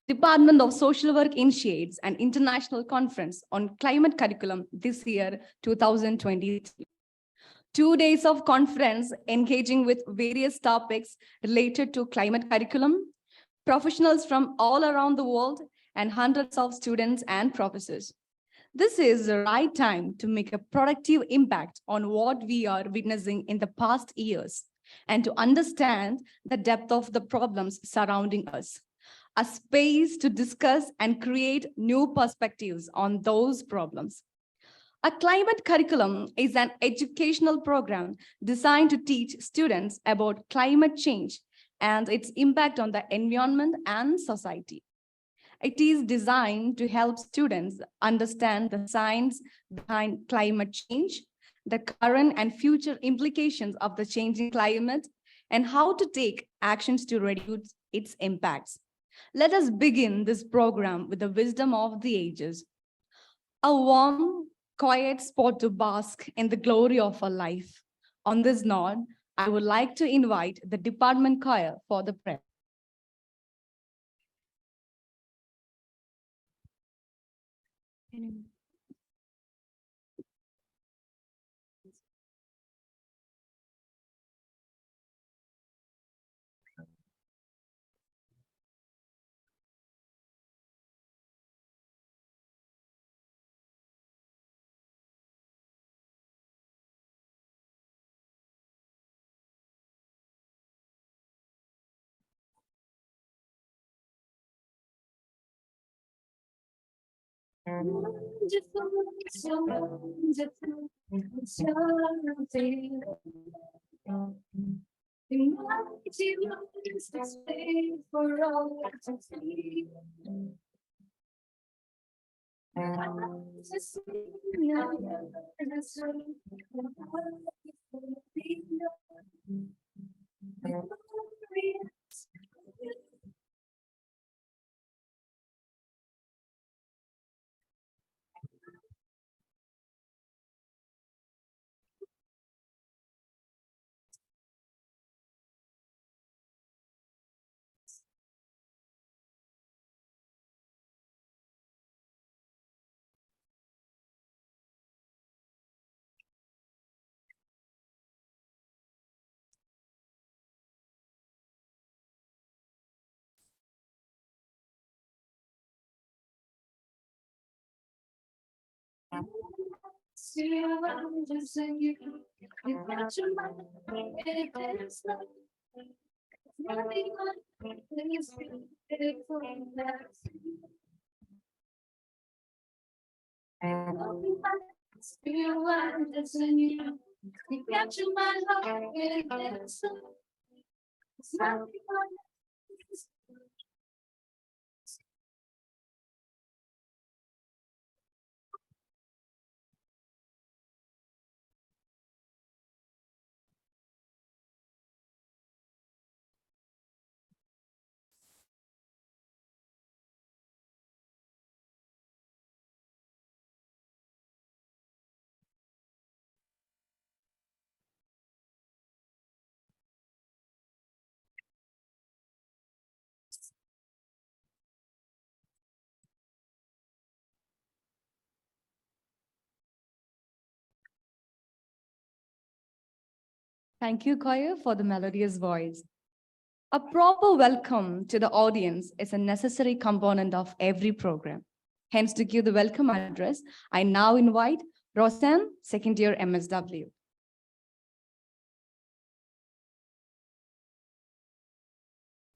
Department of Social Work initiates an international conference on climate curriculum this year, 2023. 2 days of conference engaging with various topics related to climate curriculum, professionals from all around the world, and hundreds of students and professors. This is the right time to make a productive impact on what we are witnessing in the past years and to understand the depth of the problems surrounding us. A space to discuss and create new perspectives on those problems. A climate curriculum is an educational program designed to teach students about climate change and its impact on the environment and society. It is designed to help students understand the science behind climate change, the current and future implications of the changing climate, and how to take actions to reduce its impacts. Let us begin this program with the wisdom of the ages. A warm, quiet spot to bask in the glory of our life. On this note, I would like to invite the department choir for the prayer. Thank you, choir, for the melodious voice. A proper welcome to the audience is a necessary component of every program. Hence, to give the welcome address, I now invite Roseanne, second year MSW.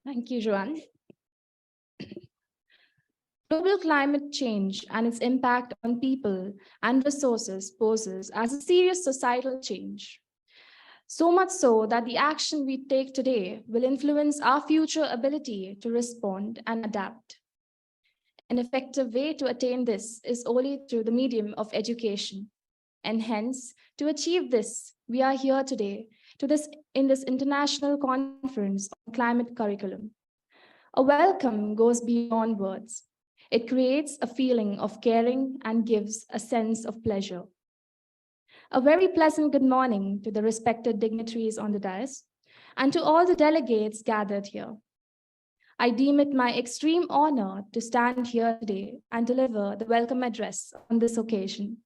Thank you, Joanne. Global climate change and its impact on people and resources poses as a serious societal change. So much so that the action we take today will influence our future ability to respond and adapt. An effective way to attain this is only through the medium of education. And hence, to achieve this, we are here today in this international conference on climate curriculum. A welcome goes beyond words. It creates a feeling of caring and gives a sense of pleasure. A very pleasant good morning to the respected dignitaries on the dais and to all the delegates gathered here. I deem it my extreme honor to stand here today and deliver the welcome address on this occasion.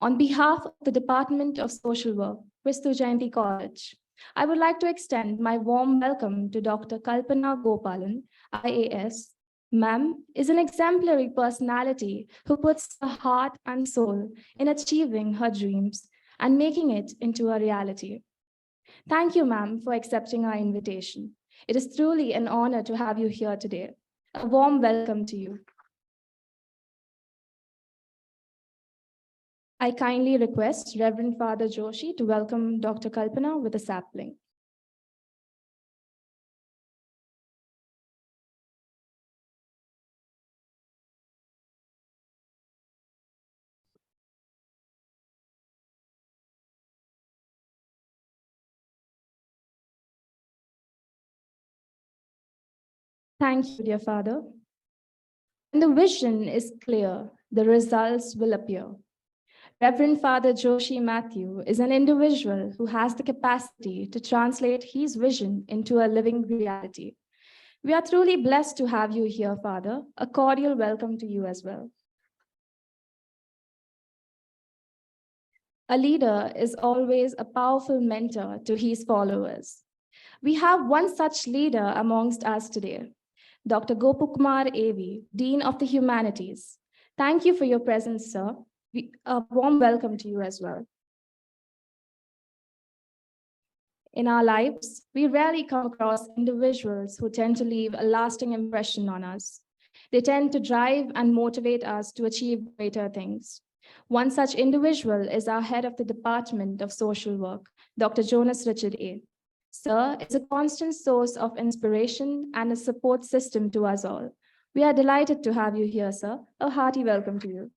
On behalf of the Department of Social Work, Kristu Jayanti College, I would like to extend my warm welcome to Dr. Kalpana Gopalan, IAS. Ma'am is an exemplary personality who puts her heart and soul in achieving her dreams and making it into a reality. Thank you, ma'am, for accepting our invitation. It is truly an honor to have you here today. A warm welcome to you. I kindly request Reverend Father Joshi to welcome Dr. Kalpana with a sapling. Thank you, dear Father. When the vision is clear, the results will appear. Reverend Father Joshi Matthew is an individual who has the capacity to translate his vision into a living reality. We are truly blessed to have you here, Father. A cordial welcome to you as well. A leader is always a powerful mentor to his followers. We have one such leader amongst us today, Dr. Gopukumar A.V., Dean of the Humanities. Thank you for your presence, sir. A warm welcome to you as well. In our lives, we rarely come across individuals who tend to leave a lasting impression on us. They tend to drive and motivate us to achieve greater things. One such individual is our head of the Department of Social Work, Dr. Jonas Richard A. Sir is a constant source of inspiration and a support system to us all. We are delighted to have you here, sir. A hearty welcome to you.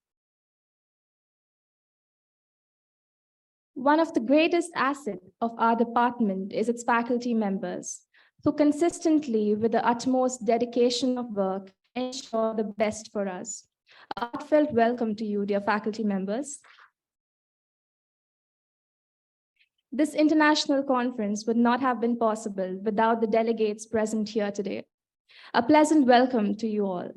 One of the greatest assets of our department is its faculty members, who consistently, with the utmost dedication of work, ensure the best for us. A heartfelt welcome to you, dear faculty members. This international conference would not have been possible without the delegates present here today. A pleasant welcome to you all.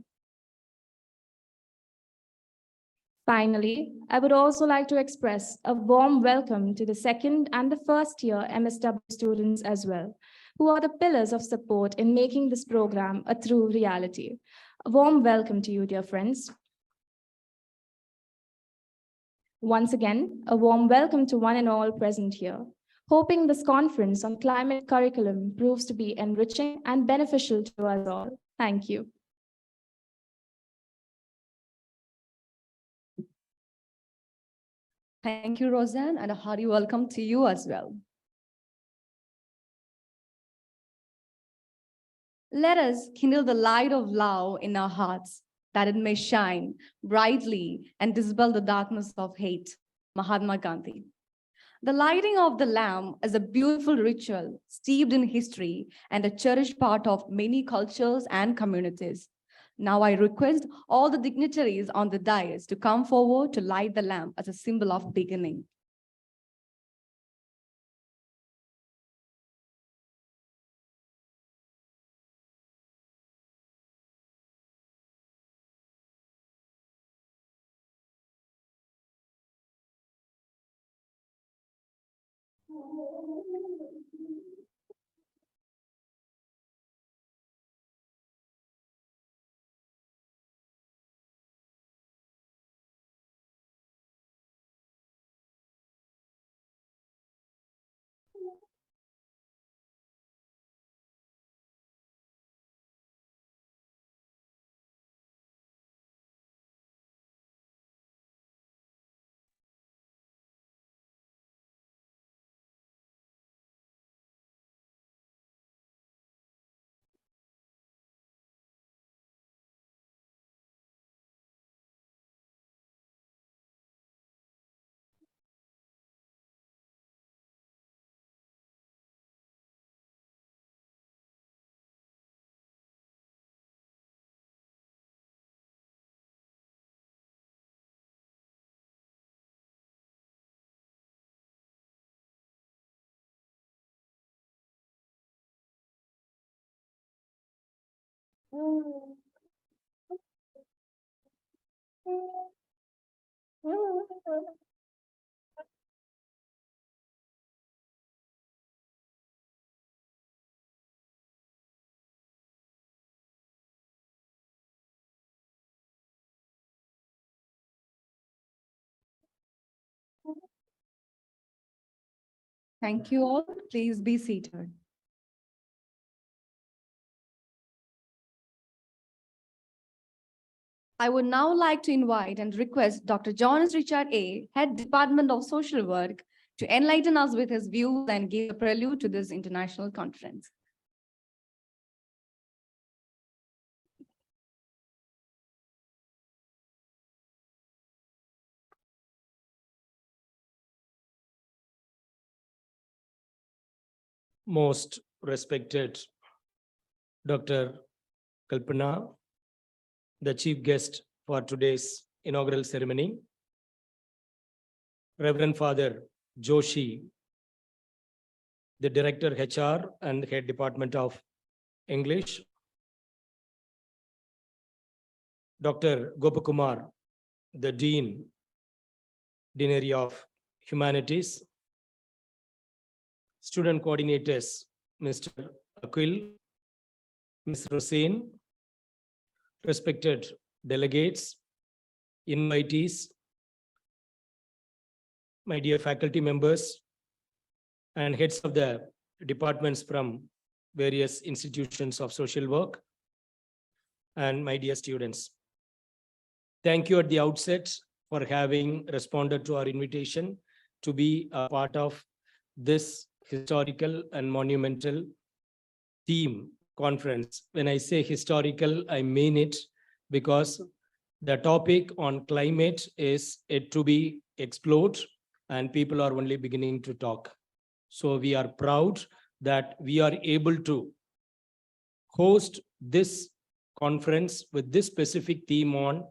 Finally, I would also like to express a warm welcome to the second and the first year MSW students as well, who are the pillars of support in making this program a true reality. A warm welcome to you, dear friends. Once again, a warm welcome to one and all present here. Hoping this conference on climate curriculum proves to be enriching and beneficial to us all. Thank you. Thank you, Roseanne, and a hearty welcome to you as well. Let us kindle the light of love in our hearts, that it may shine brightly and dispel the darkness of hate. Mahatma Gandhi. The lighting of the lamp is a beautiful ritual steeped in history and a cherished part of many cultures and communities. Now I request all the dignitaries on the dais to come forward to light the lamp as a symbol of beginning. Thank you all. Please be seated. I would now like to invite and request Dr. Jonas Richard A., Head Department of Social Work, to enlighten us with his views and give a prelude to this international conference. Most respected Dr. Kalpana, the chief guest for today's inaugural ceremony, Reverend Father Joshi, the Director HR and Head Department of English, Dr. Gopakumar, the Dean, Area of Humanities, student coordinators, Mr. Akil, Ms. Rosane, respected delegates, invitees, my dear faculty members, and heads of the departments from various institutions of social work, and my dear students. Thank you at the outset for having responded to our invitation to be a part of this historical and monumental theme conference. When I say historical, I mean it because the topic on climate is yet to be explored and people are only beginning to talk. So we are proud that we are able to host this conference with this specific theme on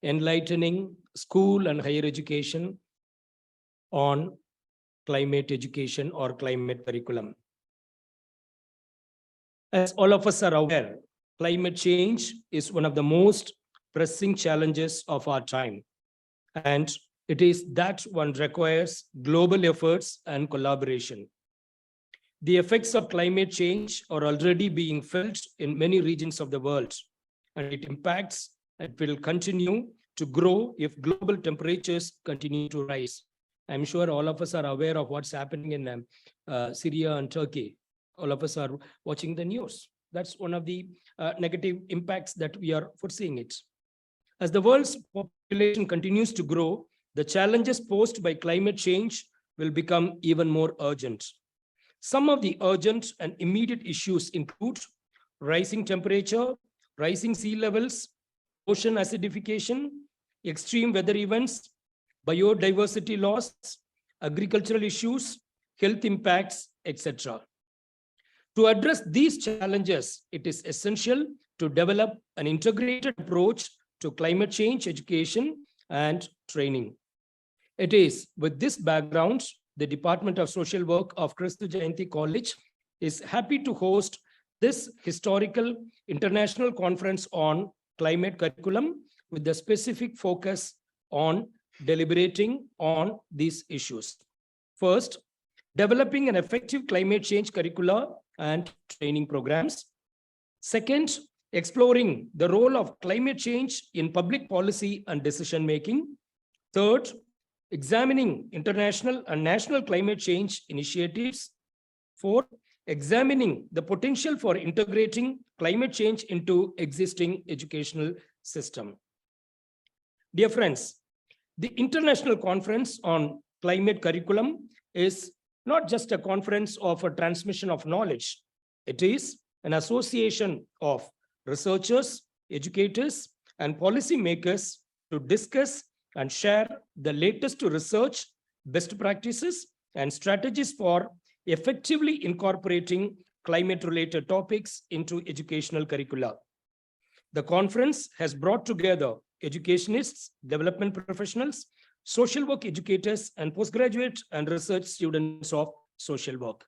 enlightening school and higher education on climate education or climate curriculum. As all of us are aware, climate change is one of the most pressing challenges of our time. And it is that one requires global efforts and collaboration. The effects of climate change are already being felt in many regions of the world, and it will continue to grow if global temperatures continue to rise. I'm sure all of us are aware of what's happening in Syria and Turkey. All of us are watching the news. That's one of the negative impacts that we are foreseeing it. As the world's population continues to grow, the challenges posed by climate change will become even more urgent. Some of the urgent and immediate issues include rising temperature, rising sea levels, ocean acidification, extreme weather events, biodiversity loss, agricultural issues, health impacts, etc. To address these challenges, it is essential to develop an integrated approach to climate change education and training. It is with this background, the Department of Social Work of Kristu Jayanti College is happy to host this historical international conference on climate curriculum with the specific focus on deliberating on these issues. First, developing an effective climate change curricula and training programs. Second, exploring the role of climate change in public policy and decision-making. Third, examining international and national climate change initiatives. Fourth, examining the potential for integrating climate change into existing educational system. Dear friends, the International Conference on Climate Curriculum is not just a conference of a transmission of knowledge. It is an association of researchers, educators, and policymakers to discuss and share the latest research, best practices, and strategies for effectively incorporating climate-related topics into educational curricula. The conference has brought together educationists, development professionals, social work educators, and postgraduate and research students of social work.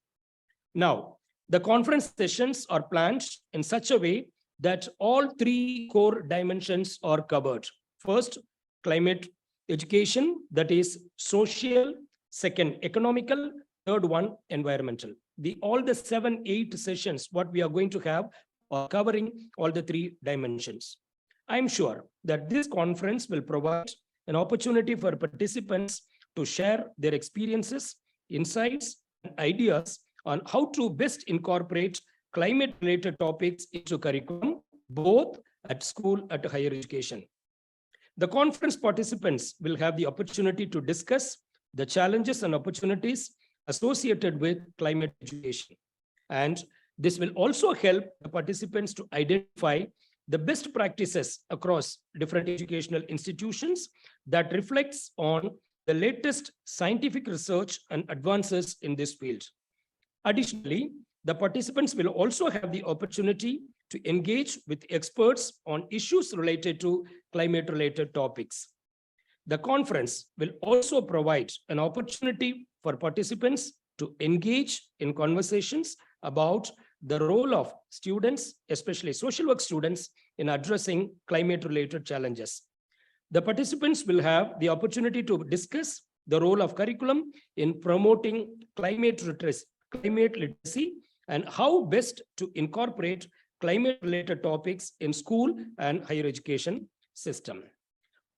Now, the conference sessions are planned in such a way that all three core dimensions are covered. First, climate education, that is social. Second, economical. Third one, environmental. All the 7-8 sessions, what we are going to have are covering all the three dimensions. I'm sure that this conference will provide an opportunity for participants to share their experiences, insights, and ideas on how to best incorporate climate-related topics into curriculum, both at school and higher education. The conference participants will have the opportunity to discuss the challenges and opportunities associated with climate education. And this will also help the participants to identify the best practices across different educational institutions that reflects on the latest scientific research and advances in this field. Additionally, the participants will also have the opportunity to engage with experts on issues related to climate-related topics. The conference will also provide an opportunity for participants to engage in conversations about the role of students, especially social work students, in addressing climate-related challenges. The participants will have the opportunity to discuss the role of curriculum in promoting climate literacy and how best to incorporate climate-related topics in school and higher education system.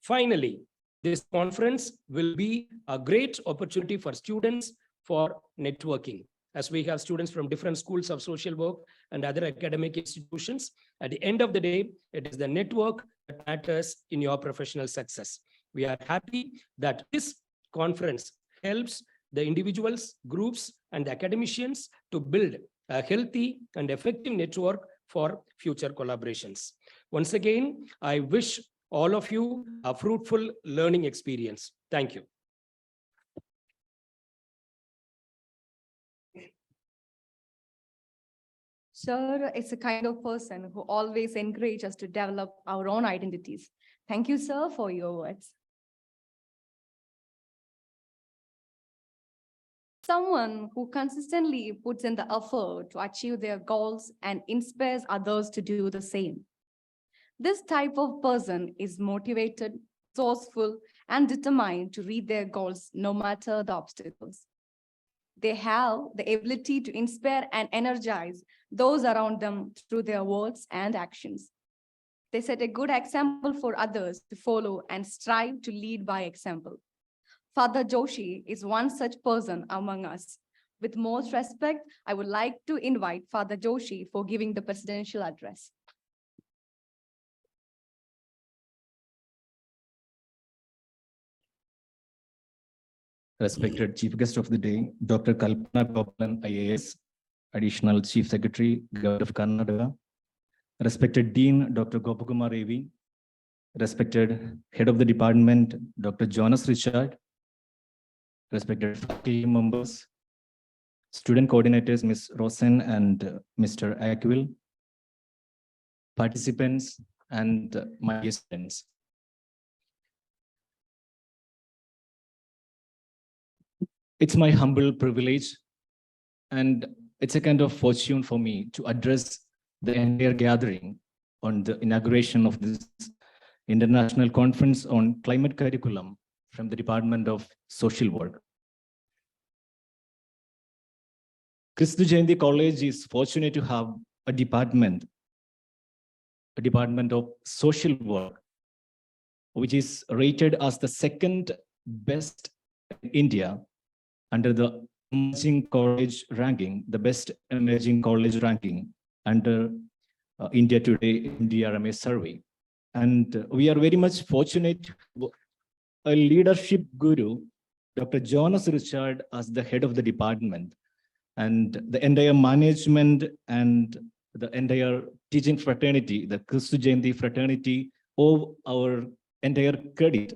Finally, this conference will be a great opportunity for students for networking. As we have students from different schools of social work and other academic institutions, at the end of the day, it is the network that matters in your professional success. We are happy that this conference helps the individuals, groups, and the academicians to build a healthy and effective network for future collaborations. Once again, I wish all of you a fruitful learning experience. Thank you. Sir is a kind of person who always encourages us to develop our own identities. Thank you, sir, for your words. Someone who consistently puts in the effort to achieve their goals and inspires others to do the same. This type of person is motivated, resourceful, and determined to reach their goals no matter the obstacles. They have the ability to inspire and energize those around them through their words and actions. They set a good example for others to follow and strive to lead by example. Father Joshi is one such person among us. With most respect, I would like to invite Father Joshi for giving the presidential address. Respected Chief Guest of the Day, Dr. Kalpana Gopalan, IAS, Additional Chief Secretary, Government of Karnataka. Respected Dean, Dr. Gopakumar Evi. Respected Head of the Department, Dr. Jonas Richard. Respected faculty members, student coordinators, Ms. Rosen and Mr. Aquil, participants, and my dear students. It's my humble privilege, and it's a kind of fortune for me to address the entire gathering on the inauguration of this International Conference on Climate Curriculum from the Department of Social Work. Kristu Jayanti College is fortunate to have a department of social work, which is rated as the second best in India under the emerging college ranking, the best emerging college ranking under India Today NDRMA survey. And we are very much fortunate a leadership guru, Dr. Jonas Richard, as the head of the department, and the entire management and the entire teaching fraternity, the Kristu Jayanti fraternity, owe our entire credit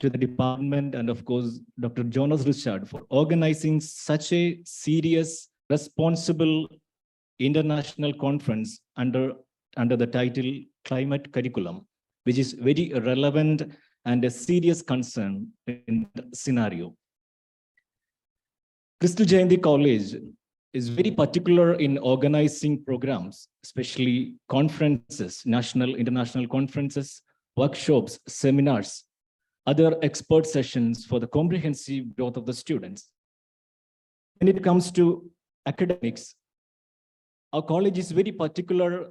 to the department and of course, Dr. Jonas Richard for organizing such a serious, responsible international conference under the title Climate Curriculum, which is very relevant and a serious concern in the scenario. Kristu Jayanti College is very particular in organizing programs, especially conferences, national, international conferences, workshops, seminars, other expert sessions for the comprehensive growth of the students. When it comes to academics, our college is very particular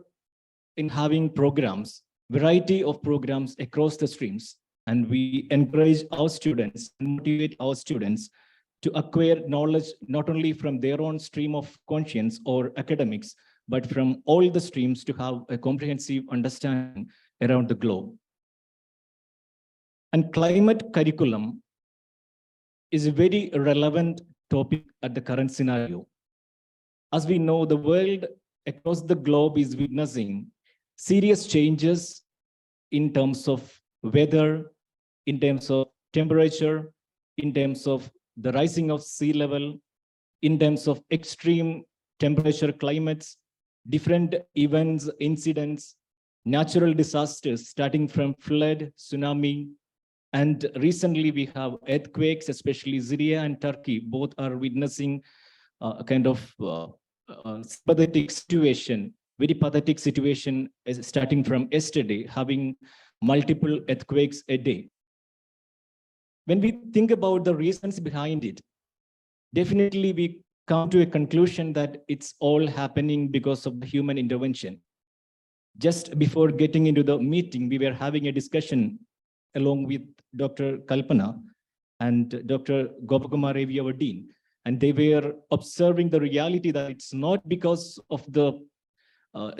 in having programs, variety of programs across the streams. And we encourage our students, motivate our students to acquire knowledge, not only from their own stream of conscience or academics, but from all the streams to have a comprehensive understanding around the globe. And climate curriculum is a very relevant topic at the current scenario. As we know, the world across the globe is witnessing serious changes in terms of weather, in terms of temperature, in terms of the rising of sea level, in terms of extreme temperature climates, different events, incidents, natural disasters, starting from flood, tsunami, and recently we have earthquakes, especially Syria and Turkey, both are witnessing a kind of pathetic situation, very pathetic situation starting from yesterday, having multiple earthquakes a day. When we think about the reasons behind it, definitely we come to a conclusion that it's all happening because of the human intervention. Just before getting into the meeting, we were having a discussion along with Dr. Kalpana and Dr. Gopakumar Ravi, our dean, and they were observing the reality that it's not because of the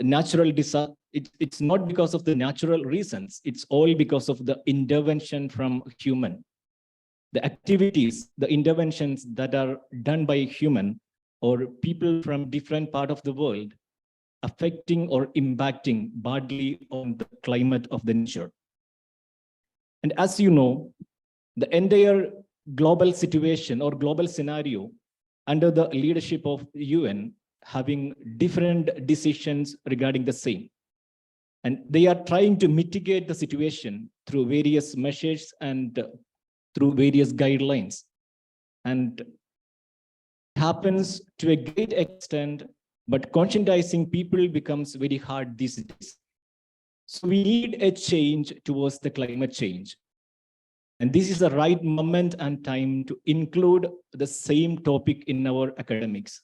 natural disaster, it's not because of the natural reasons, it's all because of the intervention from human. The activities, the interventions that are done by human or people from different part of the world affecting or impacting badly on the climate of the nature. And as you know, the entire global situation or global scenario under the leadership of UN having different decisions regarding the same. And they are trying to mitigate the situation through various measures and through various guidelines. And it happens to a great extent, but conscientizing people becomes very hard these days. So we need a change towards the climate change. And this is the right moment and time to include the same topic in our academics.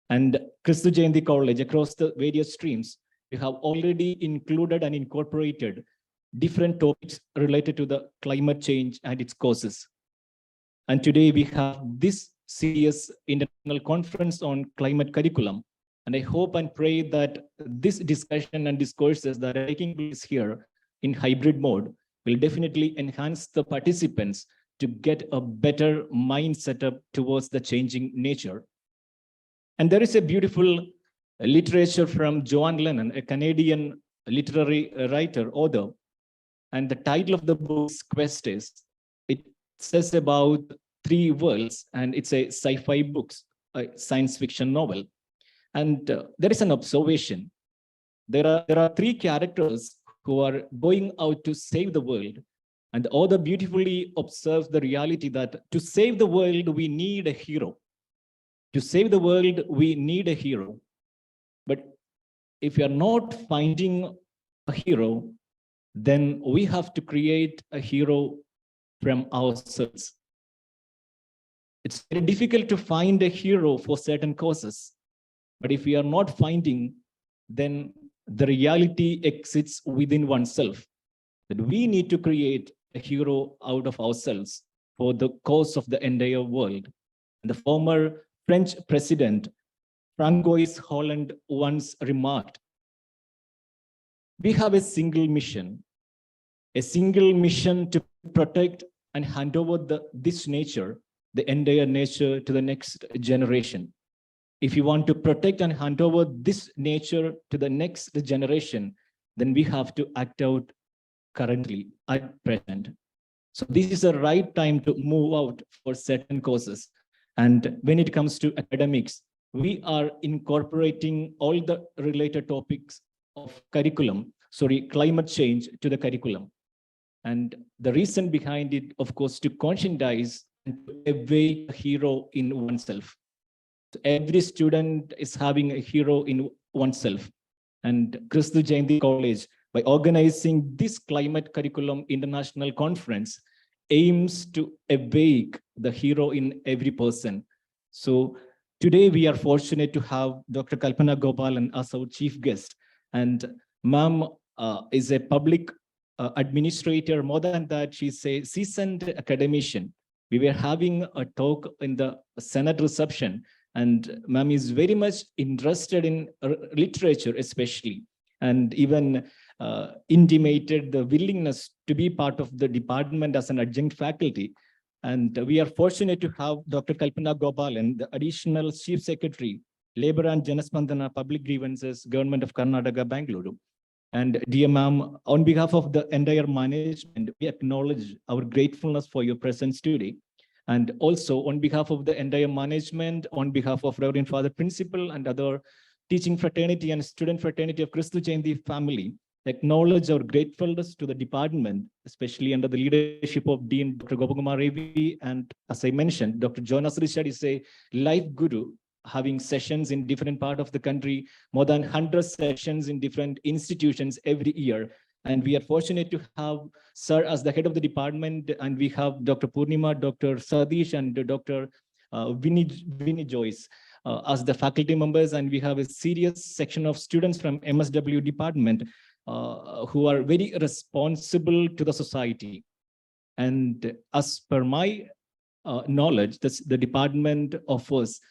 And Kristu Jayanti College, across the various streams, we have already included and incorporated different topics related to the climate change and its causes. And today we have this serious international conference on climate curriculum. And I hope and pray that this discussion and discourses that are taking place here in hybrid mode will definitely enhance the participants to get a better mind setup towards the changing nature. And there is a beautiful literature from Joan Lennon, a Canadian literary writer, author. And the title of the book's quest is, it says about three worlds, and it's a sci-fi book, a science fiction novel. And there is an observation. There are three characters who are going out to save the world. And the author beautifully observes the reality that to save the world, we need a hero. To save the world, we need a hero. But if we are not finding a hero, then we have to create a hero from ourselves. It's very difficult to find a hero for certain causes. But if we are not finding, then the reality exists within oneself. That we need to create a hero out of ourselves for the cause of the entire world. And the former French president, Francois Hollande, once remarked, we have a single mission to protect and hand over this nature, the entire nature, to the next generation. If you want to protect and hand over this nature to the next generation, then we have to act out currently, at present. So this is the right time to move out for certain causes. And when it comes to academics, we are incorporating all the related topics of climate change to the curriculum. And the reason behind it, of course, to conscientize and to awake a hero in oneself. Every student is having a hero in oneself. And Kristu Jayanti College, by organizing this climate curriculum international conference, aims to awake the hero in every person. So today we are fortunate to have Dr. Kalpana Gopalan as our chief guest. And ma'am is a public administrator. More than that, she's a seasoned academician. We were having a talk in the Senate reception, and ma'am is very much interested in literature, especially, and even intimated the willingness to be part of the department as an adjunct faculty. And we are fortunate to have Dr. Kalpana Gopalan, the additional chief secretary, Labor and Janaspandana Public Grievances, Government of Karnataka, Bangalore. And dear ma'am, on behalf of the entire management, we acknowledge our gratefulness for your presence today. And also on behalf of the entire management, on behalf of Reverend Father Principal and other teaching fraternity and student fraternity of Kristu Jayanti family, acknowledge our gratefulness to the department, especially under the leadership of Dean Dr. Gopakumar Revi. And as I mentioned, Dr. Jonas Richard is a life guru, having sessions in different parts of the country, more than 100 sessions in different institutions every year. And we are fortunate to have Sir as the head of the department, and we have Dr. Purnima, Dr. Sadish, and Dr. Vinny Joyce as the faculty members. And we have a serious section of students from MSW department who are very responsible to the society. And as per my knowledge, the department offers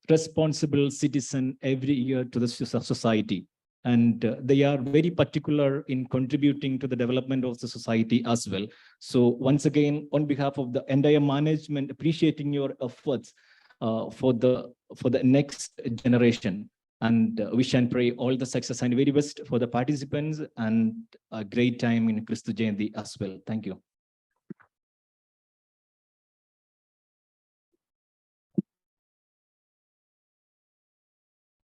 responsible citizen every year to the society. And they are very particular in contributing to the development of the society as well. So once again, on behalf of the entire management, appreciating your efforts for the next generation. And wish and pray all the success and very best for the participants and a great time in Kristu Jayanti as well. Thank you.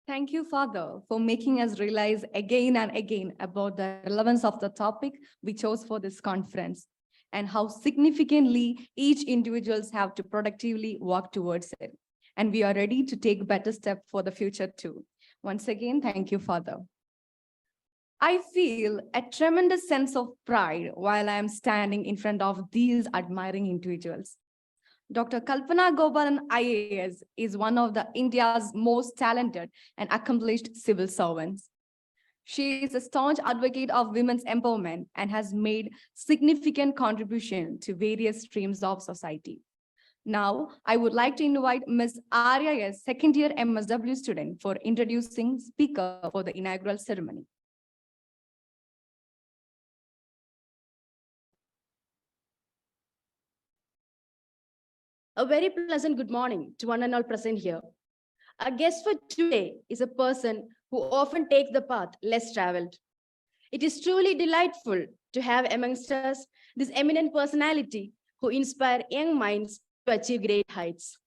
Thank you, Father, for making us realize again and again about the relevance of the topic we chose for this conference and how significantly each individuals have to productively work towards it. And we are ready to take better steps for the future too. Once again, thank you, Father. I feel a tremendous sense of pride while I am standing in front of these admiring individuals. Dr. Kalpana Gopalan IAS is one of the India's most talented and accomplished civil servants. She is a staunch advocate of women's empowerment and has made significant contribution to various streams of society. Now, I would like to invite Ms. Arya, a second-year MSW student, for introducing speaker for the inaugural ceremony. A very pleasant good morning to one and all present here. Our guest for today is a person who often takes the path less traveled. It is truly delightful to have amongst us this eminent personality who inspire young minds to achieve great heights.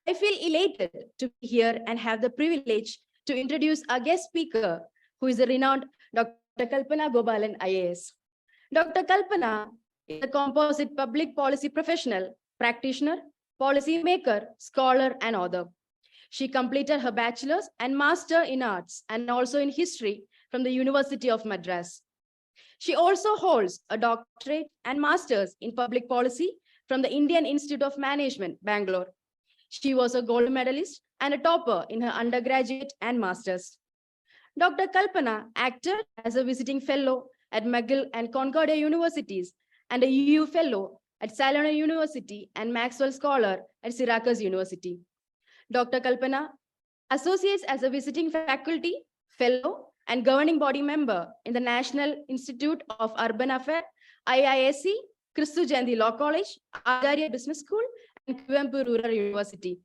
I feel elated to be here and have the privilege to introduce our guest speaker, who is the renowned Dr. Kalpana Gopalan IAS. Dr. Kalpana is a composite public policy professional, practitioner, policy maker, scholar, and author. She completed her bachelor's and master in arts and also in history from the University of Madras. She also holds a doctorate and master's in public policy from the Indian Institute of Management, Bangalore. She was a gold medalist and a topper in her undergraduate and master's. Dr. Kalpana acted as a visiting fellow at McGill and Concordia Universities and a EU fellow at Salona University and Maxwell Scholar at Syracuse University. Dr. Kalpana associates as a visiting faculty, fellow, and governing body member in the National Institute of Urban Affairs, IISc, Kristu Jayanti Law College, Acharya Business School, and Kuvempu Rural University.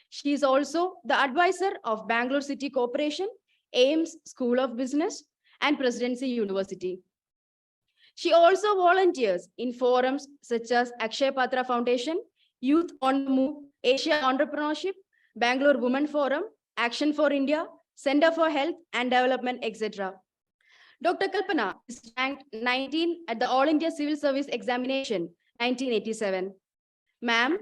She is also the advisor of Bangalore City Corporation, AIMS School of Business, and Presidency University. She also volunteers in forums such as Akshay Patra Foundation, Youth on the Move, Asia Entrepreneurship, Bangalore Women Forum, Action for India, Center for Health and Development, etc. Dr. Kalpana is ranked 19 at the All India Civil Service Examination, 1987. Ma'am,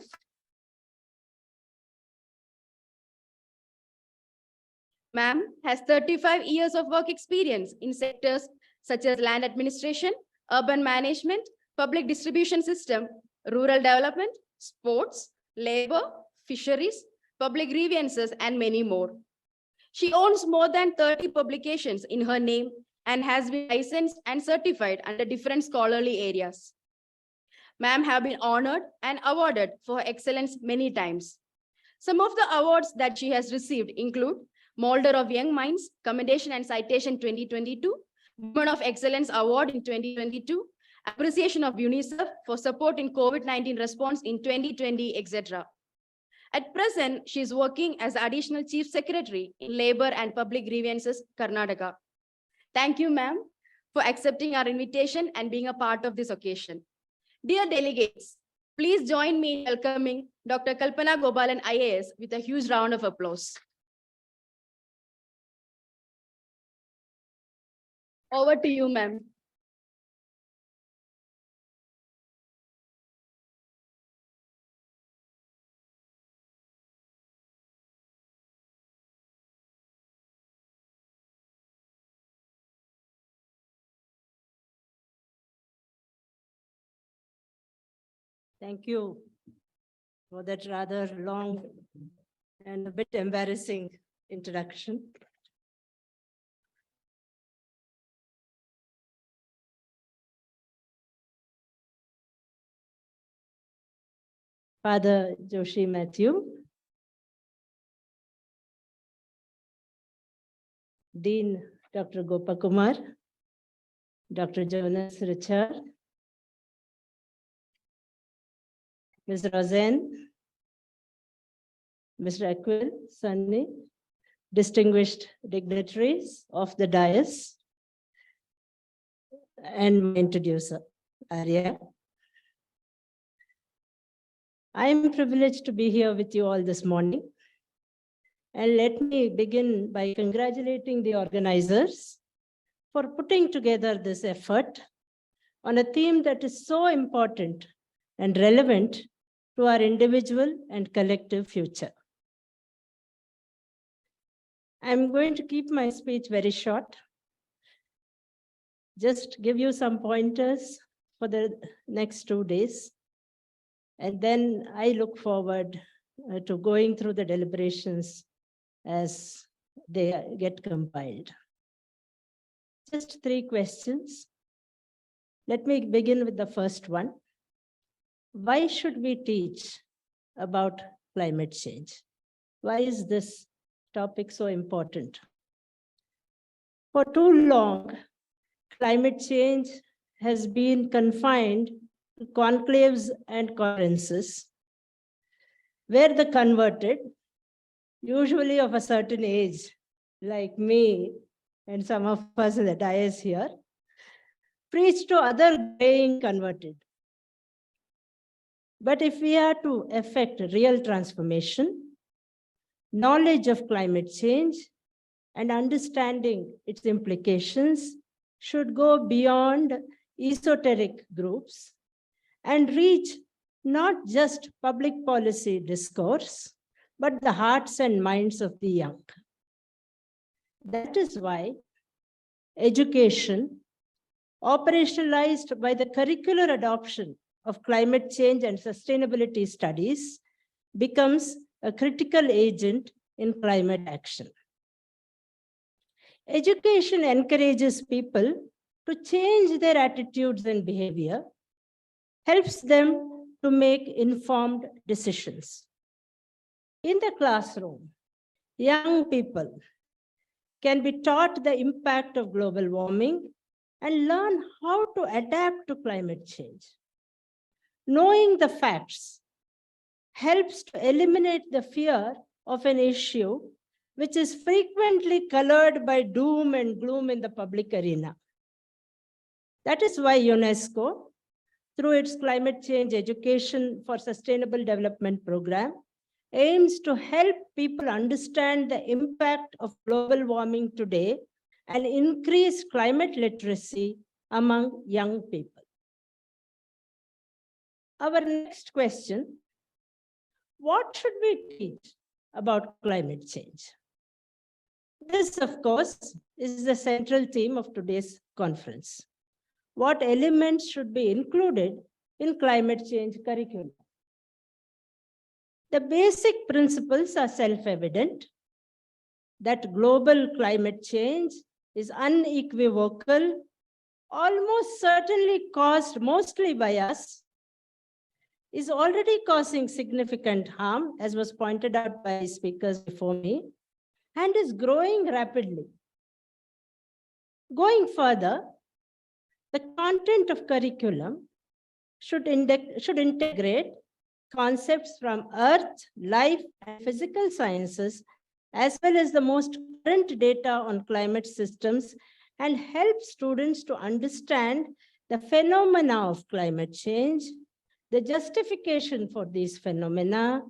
Ma'am has 35 years of work experience in sectors such as land administration, urban management, public distribution system, rural development, sports, labor, fisheries, public grievances, and many more. She owns more than 30 publications in her name and has been licensed and certified under different scholarly areas. Ma'am have been honored and awarded for her excellence many times. Some of the awards that she has received include Molder of Young Minds, Commendation and Citation 2022, Women of Excellence Award in 2022, Appreciation of UNICEF for support in COVID-19 response in 2020, etc. At present, she is working as Additional Chief Secretary in Labor and Public Grievances, Karnataka. Thank you, ma'am, for accepting our invitation and being a part of this occasion. Dear delegates, please join me in welcoming Dr. Kalpana Gopalan IAS with a huge round of applause. Over to you, ma'am. Thank you for that rather long and a bit embarrassing introduction. Father Joshi Matthew, Dean Dr. Gopakumar, Dr. Jonas Richard, Ms. Roseanne, Mr. Aquil, Sunny, distinguished dignitaries of the dais, and my introducer, Arya. I am privileged to be here with you all this morning. And let me begin by congratulating the organizers for putting together this effort on a theme that is so important and relevant to our individual and collective future. I'm going to keep my speech very short. Just give you some pointers for the next 2 days. And then I look forward to going through the deliberations as they get compiled. Just 3 questions. Let me begin with the first one. Why should we teach about climate change? Why is this topic so important? For too long, climate change has been confined to conclaves and conferences, where the converted, usually of a certain age, like me and some of us in the dais here, preach to other graying converted. But if we are to effect real transformation, knowledge of climate change and understanding its implications should go beyond esoteric groups and reach not just public policy discourse, but the hearts and minds of the young. That is why education, operationalized by the curricular adoption of climate change and sustainability studies, becomes a critical agent in climate action. Education encourages people to change their attitudes and behavior, helps them to make informed decisions. In the classroom, young people can be taught the impact of global warming and learn how to adapt to climate change. Knowing the facts helps to eliminate the fear of an issue which is frequently colored by doom and gloom in the public arena. That is why UNESCO, through its Climate Change Education for Sustainable Development program, aims to help people understand the impact of global warming today and increase climate literacy among young people. Our next question, what should we teach about climate change? This, of course, is the central theme of today's conference. What elements should be included in climate change curriculum? The basic principles are self-evident, that global climate change is unequivocal, almost certainly caused mostly by us, is already causing significant harm, as was pointed out by speakers before me, and is growing rapidly. Going further, the content of curriculum should integrate concepts from earth, life, and physical sciences, as well as the most current data on climate systems, and help students to understand the phenomena of climate change, the justification for these phenomena,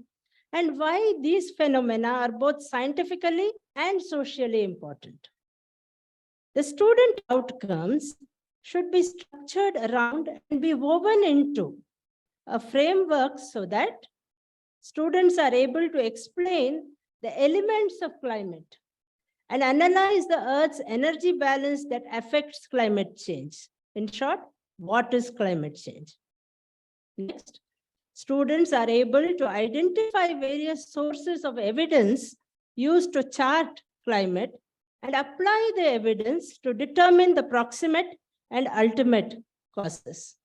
and why these phenomena are both scientifically and socially important. The student outcomes should be structured around and be woven into a framework so that students are able to explain the elements of climate and analyze the Earth's energy balance that affects climate change. In short, what is climate change? Next, students are able to identify various sources of evidence used to chart climate and apply the evidence to determine the proximate and ultimate causes.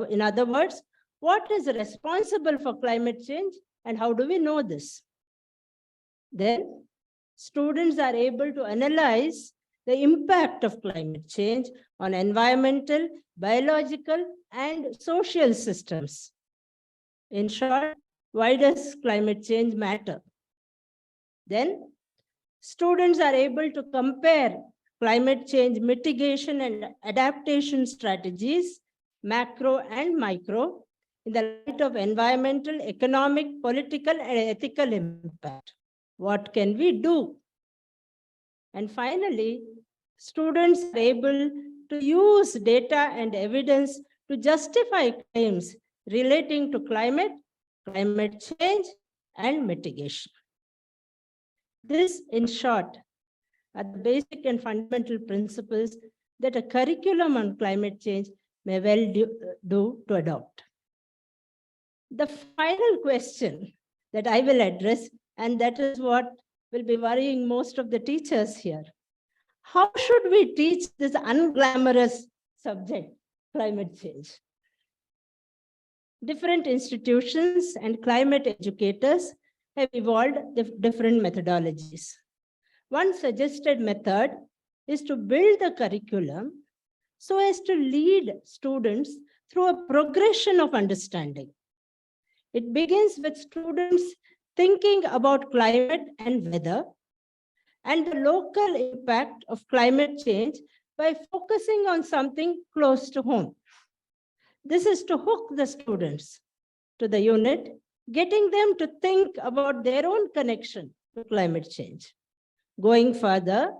In other words, what is responsible for climate change and how do we know this? Then, students are able to analyze the impact of climate change on environmental, biological, and social systems. In short, why does climate change matter? Then, students are able to compare climate change mitigation and adaptation strategies, macro and micro, in the light of environmental, economic, political, and ethical impact. What can we do? And finally, students are able to use data and evidence to justify claims relating to climate change, and mitigation. This, in short, are the basic and fundamental principles that a curriculum on climate change may well do to adopt. The final question that I will address, and that is what will be worrying most of the teachers here. How should we teach this unglamorous subject, climate change? Different institutions and climate educators have evolved different methodologies. One suggested method is to build the curriculum so as to lead students through a progression of understanding. It begins with students thinking about climate and weather and the local impact of climate change by focusing on something close to home. This is to hook the students to the unit, getting them to think about their own connection to climate change. Going further,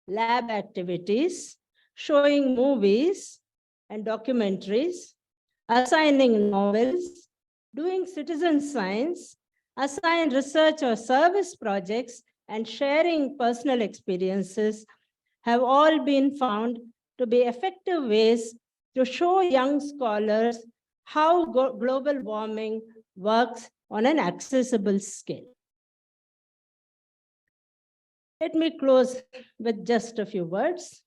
lab activities, showing movies and documentaries, assigning novels, doing citizen science, assign research or service projects, and sharing personal experiences have all been found to be effective ways to show young scholars how global warming works on an accessible scale. Let me close with just a few words.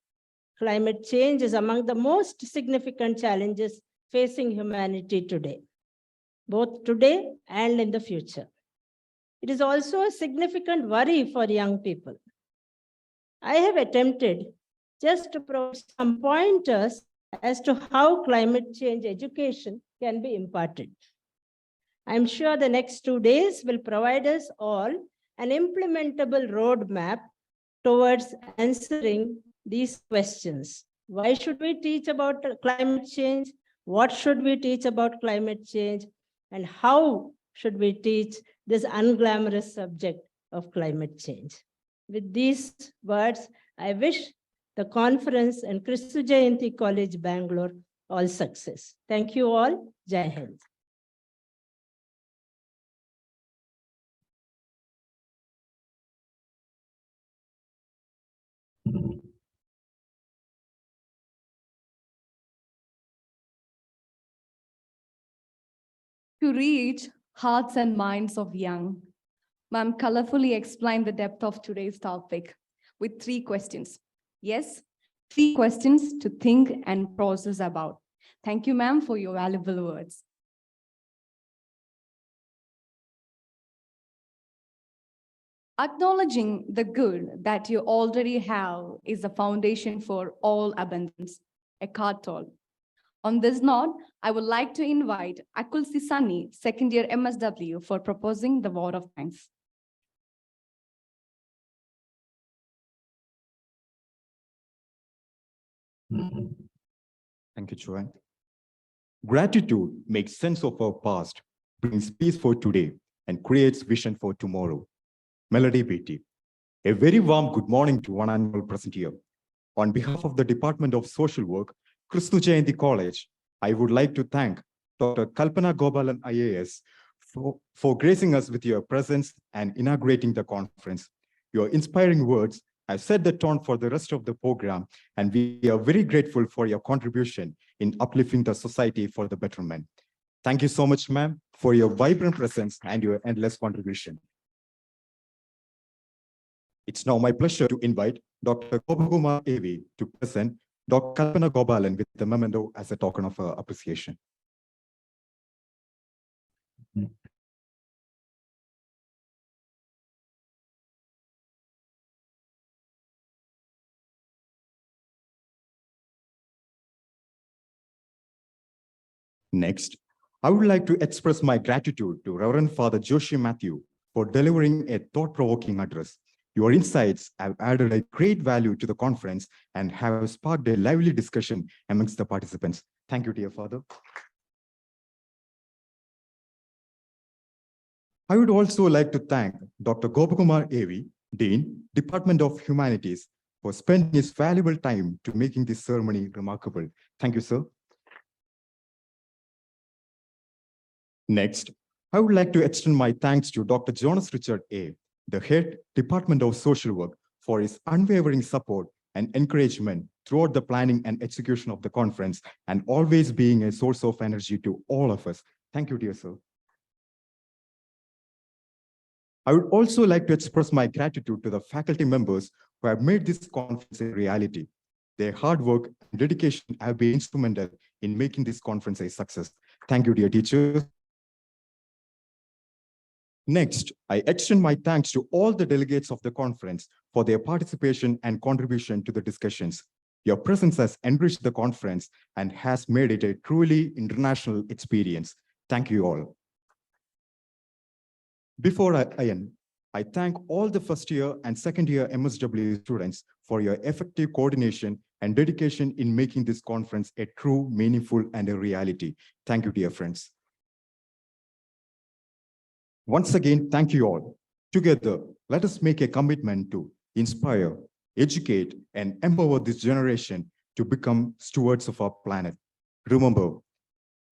Climate change is among the most significant challenges facing humanity today, both today and in the future. It is also a significant worry for young people. I have attempted just to provide some pointers as to how climate change education can be imparted. I'm sure the next 2 days will provide us all an implementable roadmap towards answering these questions. Why should we teach about climate change? What should we teach about climate change? And how should we teach this unglamorous subject of climate change? With these words, I wish the conference and Kristu Jayanti College, Bangalore, all success. Thank you all. Jai Hind. To reach hearts and minds of young, ma'am colorfully explained the depth of today's topic with three questions. Yes, three questions to think and process about. Thank you, ma'am, for your valuable words. Acknowledging the good that you already have is the foundation for all abundance. Eckhart Tolle. On this note, I would like to invite Akul Sisani, second year MSW, for proposing the vote of thanks. Thank you, Joanne. Gratitude makes sense of our past, brings peace for today, and creates vision for tomorrow. Melody Beatty. A very warm good morning to one and all present here. On behalf of the Department of Social Work, Kristu Jayanti College, I would like to thank Dr. Kalpana Gopalan IAS for gracing us with your presence and inaugurating the conference. Your inspiring words have set the tone for the rest of the program, and we are very grateful for your contribution in uplifting the society for the betterment. Thank you so much, ma'am, for your vibrant presence and your endless contribution. It's now my pleasure to invite Dr. Gopakumar AV to present Dr. Kalpana Gopalan with the memento as a token of appreciation. Next, I would like to express my gratitude to Reverend Father Joshi Matthew for delivering a thought-provoking address. Your insights have added a great value to the conference and have sparked a lively discussion amongst the participants. Thank you, dear Father. I would also like to thank Dr. Gopakumar AV, Dean, Department of Humanities, for spending his valuable time to making this ceremony remarkable. Thank you, sir. Next, I would like to extend my thanks to Dr. Jonas Richard A., the head Department of Social Work, for his unwavering support and encouragement throughout the planning and execution of the conference, and always being a source of energy to all of us. Thank you, dear sir. I would also like to express my gratitude to the faculty members who have made this conference a reality. Their hard work and dedication have been instrumental in making this conference a success. Thank you, dear teachers. Next, I extend my thanks to all the delegates of the conference for their participation and contribution to the discussions. Your presence has enriched the conference and has made it a truly international experience. Thank you all. Before I end, I thank all the first year and second year MSW students for your effective coordination and dedication in making this conference a true, meaningful, and a reality. Thank you, dear friends. Once again, thank you all. Together, let us make a commitment to inspire, educate, and empower this generation to become stewards of our planet. Remember,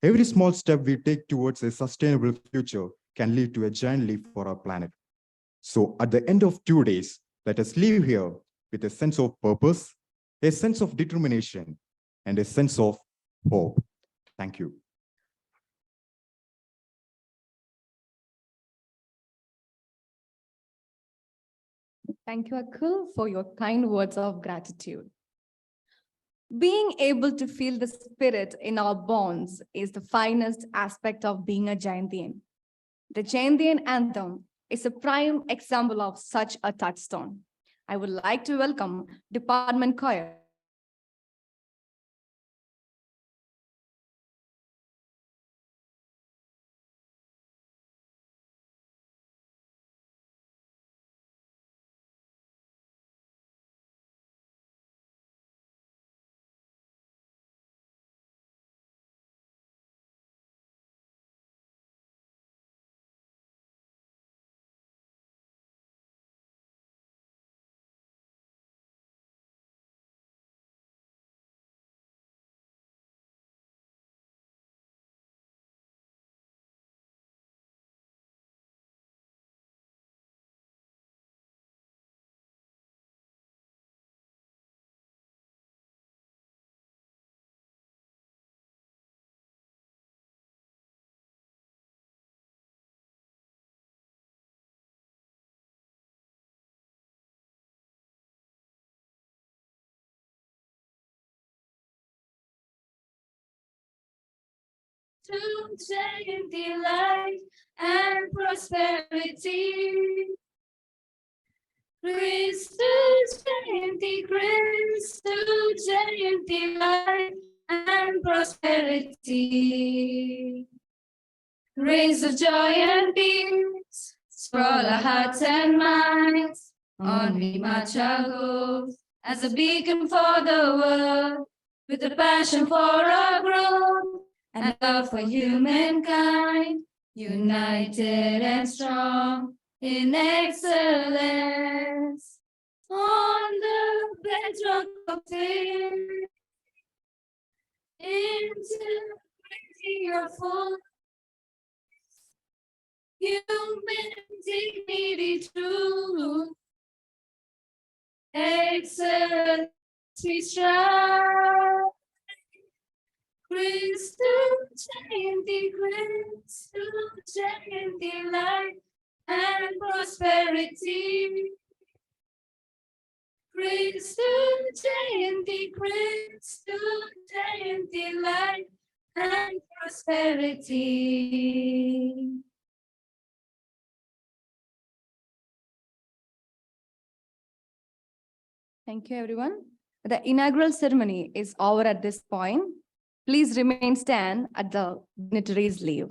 every small step we take towards a sustainable future can lead to a giant leap for our planet. So at the end of 2 days, let us leave here with a sense of purpose, a sense of determination, and a sense of hope. Thank you. Thank you, Akul, for your kind words of gratitude. Being able to feel the spirit in our bonds is the finest aspect of being a Jayantian. The Jayantian anthem is a prime example of such a touchstone. I would like to welcome Department Choir Jayanti, life and prosperity. Kristu Jayanti, life and prosperity. Raise of joy and peace, sprawl our hearts and minds. On we march our goals as a beacon for the world, with a passion for our growth and love for humankind, united and strong in excellence. On the bedrock of faith, integrity of full human dignity, truth, excellence we strive. Kristu Jayanti, life and prosperity. Kristu Jayanti, life and prosperity. Thank you, everyone. The inaugural ceremony is over at this point. Please remain stand at the dignitaries' leave.